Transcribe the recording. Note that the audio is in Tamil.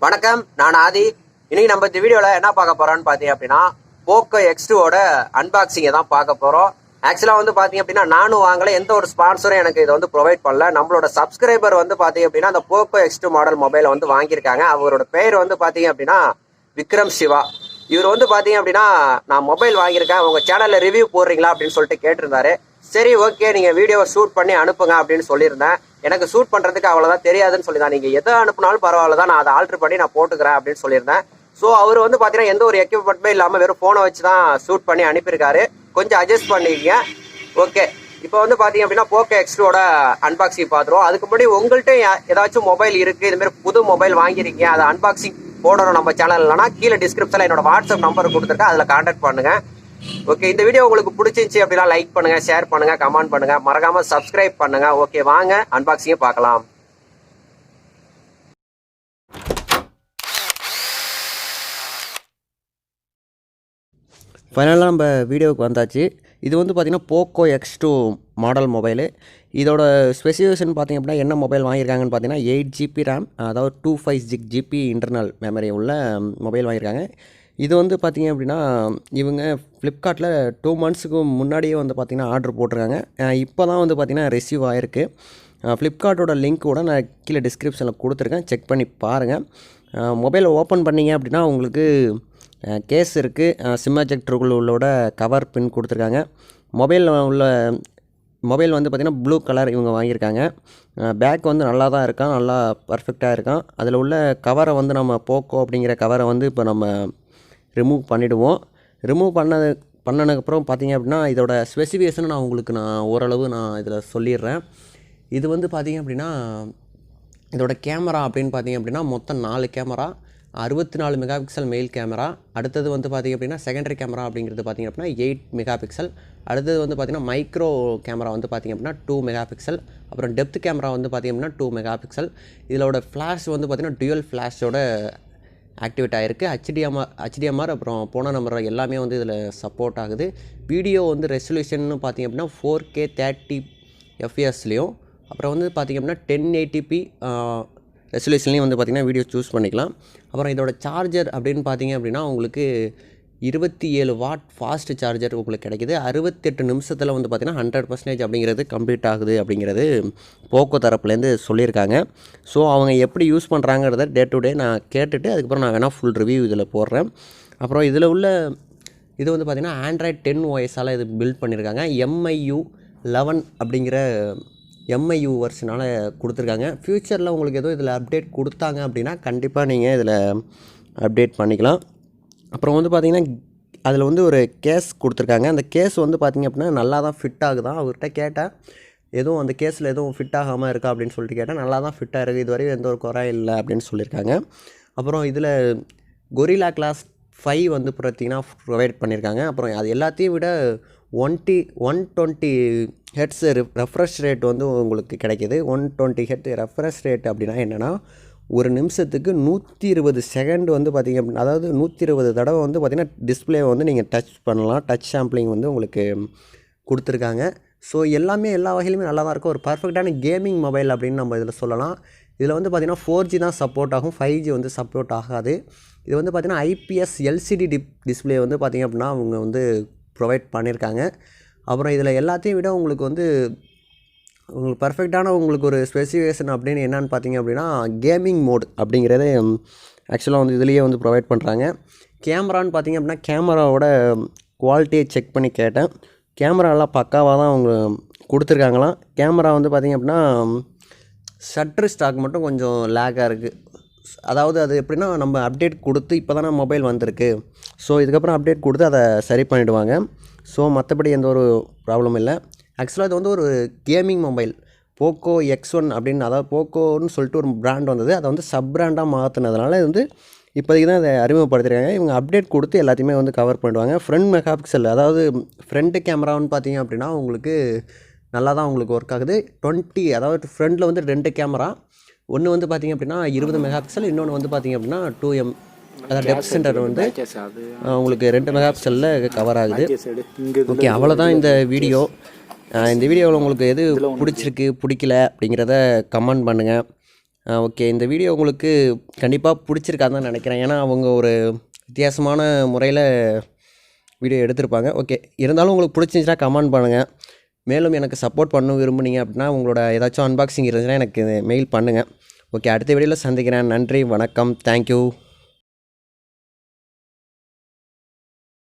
வணக்கம், நான் ஆதி. இன்னைக்கு நம்ம இந்த வீடியோவில் என்ன பார்க்க போகிறோம்னு பார்த்தீங்க அப்படின்னா போக்கோ X2ஓட அன்பாக்சிங்கை தான் பார்க்க போகிறோம். ஆக்சுவலாக வந்து பார்த்தீங்க அப்படின்னா நானும் வாங்கலை, எந்த ஒரு ஸ்பான்சரும் எனக்கு இதை வந்து ப்ரொவைட் பண்ணல. நம்மளோட சப்ஸ்கிரைபர் வந்து பார்த்தீங்க அப்படின்னா அந்த போக்கோ X2 மாடல் மொபைலை வந்து வாங்கியிருக்காங்க. அவரோட பெயர் வந்து பார்த்தீங்க அப்படின்னா விக்ரம் சிவா. இவர் வந்து பார்த்தீங்க அப்படின்னா நான் மொபைல் வாங்கியிருக்கேன், உங்கள் சேனலில் ரிவ்யூ போடுறீங்களா அப்படின்னு சொல்லிட்டு கேட்டிருந்தாரு. சரி, ஓகே, நீங்கள் வீடியோவை ஷூட் பண்ணி அனுப்புங்க அப்படின்னு சொல்லியிருந்தேன். எனக்கு ஷூட் பண்ணுறதுக்கு அவ்வளோதான் தெரியாதுன்னு சொல்லி தான், நீங்கள் எதை அனுப்புனாலும் பரவாயில்ல தான், நான் அதை ஆல்ட்ரு பண்ணி நான் போட்டுக்கிறேன் அப்படின்னு சொல்லியிருந்தேன். ஸோ அவர் வந்து பார்த்தீங்கன்னா எந்த ஒரு எக்யூப்மெண்ட்டுமே இல்லாமல் வெறும் ஃபோனை வச்சு தான் ஷூட் பண்ணி அனுப்பியிருக்காரு. கொஞ்சம் அட்ஜஸ்ட் பண்ணிக்கங்க. ஓகே, இப்போ வந்து பார்த்தீங்க அப்படின்னா போக்கோ X2ஓட அன்பாக்சிங் பார்த்துருவோம். அதுக்கு முன்னாடி உங்கள்கிட்ட ஏதாச்சும் மொபைல் இருக்குது, இதுமாரி புது மொபைல் வாங்கியிருக்கீங்க, அதை அன்பாக்சிங் போடணும் நம்ம சேனல் இல்லைனா கீழே டிஸ்கிரிப்ஷனில் என்னோட வாட்ஸ்அப் நம்பர் கொடுத்துருக்கேன், அதில் கான்டாக்ட் பண்ணுங்கள். ஓகே, இந்த வீடியோ உங்களுக்கு பிடிச்சிருந்துச்சி அப்படின்னா லைக் பண்ணுங்க, ஷேர் பண்ணுங்க, கமெண்ட் பண்ணுங்க, மறக்காம சப்ஸ்கிரைப் பண்ணுங்க. ஓகே, வாங்க அன்பாக்சிங்கை பார்க்கலாம். ஃபைனலாக நம்ம வீடியோவுக்கு வந்தாச்சு. இது வந்து பார்த்திங்கன்னா போக்கோ X2 மாடல் மொபைலு. இதோட ஸ்பெசிஃபிகேஷன் பார்த்திங்க அப்படின்னா என்ன மொபைல் வாங்கியிருக்காங்கன்னு பார்த்தீங்கன்னா 8GB ரேம், அதாவது 256GB இன்டர்னல் மெமரி உள்ள மொபைல் வாங்கியிருக்காங்க. இது வந்து பார்த்திங்க அப்படின்னா இவங்க ஃப்ளிப்கார்ட்டில் 2 மந்த்ஸுக்கு முன்னாடியே வந்து பார்த்திங்கன்னா ஆர்டர் போட்டிருக்காங்க. இப்போ தான் வந்து பார்த்திங்கன்னா ரிசீவ் ஆகிருக்கு. ஃப்ளிப்கார்ட்டோட லிங்க் கூட நான் கீழே டிஸ்கிரிப்ஷனில் கொடுத்துருக்கேன், செக் பண்ணி பாருங்கள். மொபைலை ஓப்பன் பண்ணிங்க அப்படின்னா உங்களுக்கு கேஸ் இருக்குது, சிம் எஜெக்டர்களோட கவர் பின் கொடுத்துருக்காங்க. மொபைல் வந்து பார்த்திங்கன்னா ப்ளூ கலர் இவங்க வாங்கியிருக்காங்க. பேக் வந்து நல்லா தான் இருக்கான், நல்லா பர்ஃபெக்டாக இருக்கான். அதில் உள்ள கவரை வந்து நம்ம போக்கோ அப்படிங்கிற கவரை வந்து இப்போ நம்ம ரிமூவ் பண்ணிவிடுவோம். ரிமூவ் பண்ணதுக்கப்புறம் பார்த்திங்க அப்படின்னா இதோட ஸ்பெசிஃபிகேஷனை நான் ஓரளவு இதில் சொல்லிடுறேன். இது வந்து பார்த்திங்க அப்படின்னா இதோட கேமரா அப்படின்னு பார்த்திங்க அப்படின்னா மொத்தம் 4 camera, 64 mega pixel mail camera. அடுத்தது வந்து பார்த்திங்க அப்படின்னா செகண்டரி கேமரா அப்படிங்கிறது பார்த்திங்க அப்படின்னா 8 மெகா பிக்சல். அடுத்தது வந்து பார்த்திங்கன்னா மைக்ரோ கேமரா வந்து பார்த்திங்க அப்படின்னா 2 மெகா பிக்சல். அப்புறம் டெப்த் கேமரா வந்து பார்த்திங்க அப்படின்னா 2 மெகா பிக்சல். இதோட ஃப்ளாஷ் வந்து பார்த்திங்கன்னா டுவல் ஃப்ளாஷோட ஆக்டிவேட் ஆகிருக்கு. HDMR அப்புறம் போன நம்பர் எல்லாமே வந்து இதில் சப்போர்ட் ஆகுது. வீடியோ வந்து ரெசல்யூஷன் பார்த்திங்க அப்படின்னா 4K 30 fps அப்புறம் வந்து பார்த்திங்க அப்படின்னா 1080p ரெசல்யூஷன்லேயும் வந்து பார்த்திங்கன்னா வீடியோ சூஸ் பண்ணிக்கலாம். அப்புறம் இதோட சார்ஜர் அப்படின்னு பார்த்திங்க அப்படின்னா உங்களுக்கு 27 வாட் ஃபாஸ்ட் சார்ஜர் உங்களுக்கு கிடைக்கிது. 68 நிமிஷத்தில் வந்து பார்த்திங்கன்னா 100% அப்படிங்கிறது கம்ப்ளீட் ஆகுது அப்படிங்கிறது போக்கோ தரப்புலேருந்து சொல்லியிருக்காங்க. ஸோ அவங்க எப்படி யூஸ் பண்ணுறாங்கிறத டே டு டே நான் கேட்டுட்டு அதுக்கப்புறம் நான் வேணால் ஃபுல் ரிவ்யூ இதில் போடுறேன். அப்புறம் இதில் உள்ள இது வந்து பார்த்திங்கன்னா Android 10 OS இது பில்ட் பண்ணியிருக்காங்க. MIU 11 அப்படிங்கிற MIU வெர்ஷனால் கொடுத்துருக்காங்க. ஃப்யூச்சரில் உங்களுக்கு ஏதோ இதில் அப்டேட் கொடுத்தாங்க அப்படின்னா கண்டிப்பாக நீங்கள் இதில் அப்டேட் பண்ணிக்கலாம். அப்புறம் வந்து பார்த்திங்கன்னா அதில் வந்து ஒரு கேஸ் கொடுத்துருக்காங்க. அந்த கேஸ் வந்து பார்த்திங்க அப்படின்னா நல்லா தான் ஃபிட் ஆகுதான். அவர்கிட்ட கேட்டால் எதுவும் அந்த கேஸில் எதுவும் ஃபிட் ஆகாமல் இருக்கா அப்படின்னு சொல்லிட்டு கேட்டால் நல்லா தான் ஃபிட்டாக இருக்குது, இதுவரையும் எந்த ஒரு குறை இல்லை அப்படின்னு சொல்லியிருக்காங்க. அப்புறம் இதில் கொரில்லா கிளாஸ் 5 வந்து பார்த்திங்கன்னா ப்ரொவைட் பண்ணியிருக்காங்க. அப்புறம் அது எல்லாத்தையும் விட 120 ஹெட்ஸ் ரெஃப்ரெஷ் ரேட் வந்து உங்களுக்கு கிடைக்கிது. 120 ஹெட் ரெஃப்ரெஷ் ரேட் அப்படின்னா என்னென்னா ஒரு நிமிஷத்துக்கு 120 செகண்ட் வந்து பார்த்திங்க அப்படின்னா, அதாவது 120 தடவை வந்து பார்த்திங்கன்னா டிஸ்பிளே வந்து நீங்கள் டச் பண்ணலாம். டச் சாம்பிளிங் வந்து உங்களுக்கு கொடுத்துருக்காங்க. ஸோ எல்லாமே எல்லா வகையிலுமே நல்லா தான் இருக்கும். ஒரு பர்ஃபெக்டான கேமிங் மொபைல் அப்படின்னு நம்ம இதில் சொல்லலாம். இதில் வந்து பார்த்திங்கன்னா 4G தான் சப்போர்ட் ஆகும், 5G வந்து சப்போர்ட் ஆகாது. இது வந்து பார்த்திங்கன்னா IPS LCD டிஸ்பிளே வந்து பார்த்திங்க அப்படின்னா அவங்க வந்து ப்ரொவைட் பண்ணியிருக்காங்க. அப்புறம் இதில் எல்லாத்தையும் விட உங்களுக்கு பர்ஃபெக்டான உங்களுக்கு ஒரு ஸ்பெசிஃபிகேஷன் அப்படின்னு என்னென்னு பார்த்தீங்க அப்படின்னா கேமிங் மோட் அப்படிங்கிறதே ஆக்சுவலாக வந்து இதுலேயே வந்து ப்ரொவைட் பண்ணுறாங்க. கேமரான்னு பார்த்திங்க அப்படின்னா கேமராவோட குவாலிட்டியை செக் பண்ணி கேட்டேன். கேமராலாம் பக்காவாக தான் அவங்க கொடுத்துருக்காங்களாம். கேமரா வந்து பார்த்திங்க அப்படின்னா ஷட்டர் ஸ்டாக் மட்டும் கொஞ்சம் லேக்காக இருக்குது. அதாவது அது எப்படின்னா நம்ம அப்டேட் கொடுத்து இப்போ தானே மொபைல் வந்திருக்கு, ஸோ இதுக்கப்புறம் அப்டேட் கொடுத்து அதை சரி பண்ணிவிடுவாங்க. ஸோ மற்றபடி எந்த ஒரு ப்ராப்ளமும் இல்லை. ஆக்சுவலாக இது வந்து ஒரு கேமிங் மொபைல் போக்கோ X1 அப்படின்னு, அதாவது போக்கோன்னு சொல்லிட்டு ஒரு பிராண்ட் வந்தது, அதை வந்து சப் பிராண்டாக மாற்றினதுனால இது வந்து இப்போதைக்கு தான் அதை அறிமுகப்படுத்திருக்காங்க. இவங்க அப்டேட் கொடுத்து எல்லாத்தையுமே வந்து கவர் பண்ணிடுவாங்க. ஃப்ரண்ட் மெகா பிக்சல், அதாவது ஃப்ரண்ட் கேமரான்னு பார்த்தீங்க அப்படின்னா உங்களுக்கு நல்லா தான் உங்களுக்கு ஒர்க் ஆகுது. 20, அதாவது ஃப்ரண்டில் வந்து 2 கேமரா, ஒன்று வந்து பார்த்திங்க அப்படின்னா 20 மெகா பிக்சல், இன்னொன்று வந்து பார்த்திங்க அப்படின்னா 2M, அதாவது டெப்த் சென்டர் வந்து உங்களுக்கு 2 மெகா பிக்சலில் கவர் ஆகுது. ஓகே, அவ்வளோதான் இந்த வீடியோ. இந்த வீடியோவில் உங்களுக்கு எது பிடிச்சிருக்கு பிடிக்கல அப்படிங்கிறத கமெண்ட் பண்ணுங்கள். ஓகே, இந்த வீடியோ உங்களுக்கு கண்டிப்பாக பிடிச்சிருக்கான்னு தான் நினைக்கிறேன். ஏன்னா அவங்க ஒரு வித்தியாசமான முறையில் வீடியோ எடுத்திருப்பாங்க. ஓகே, இருந்தாலும் உங்களுக்கு பிடிச்சிருந்துச்சுன்னா கமெண்ட் பண்ணுங்கள். மேலும் எனக்கு சப்போர்ட் பண்ண விரும்புனீங்க அப்படின்னா உங்களோட ஏதாச்சும் அன்பாக்சிங் இருந்துச்சுன்னா எனக்கு மெயில் பண்ணுங்கள். ஓகே, அடுத்த வீடியோவில் சந்திக்கிறேன். நன்றி, வணக்கம், தேங்க்யூ.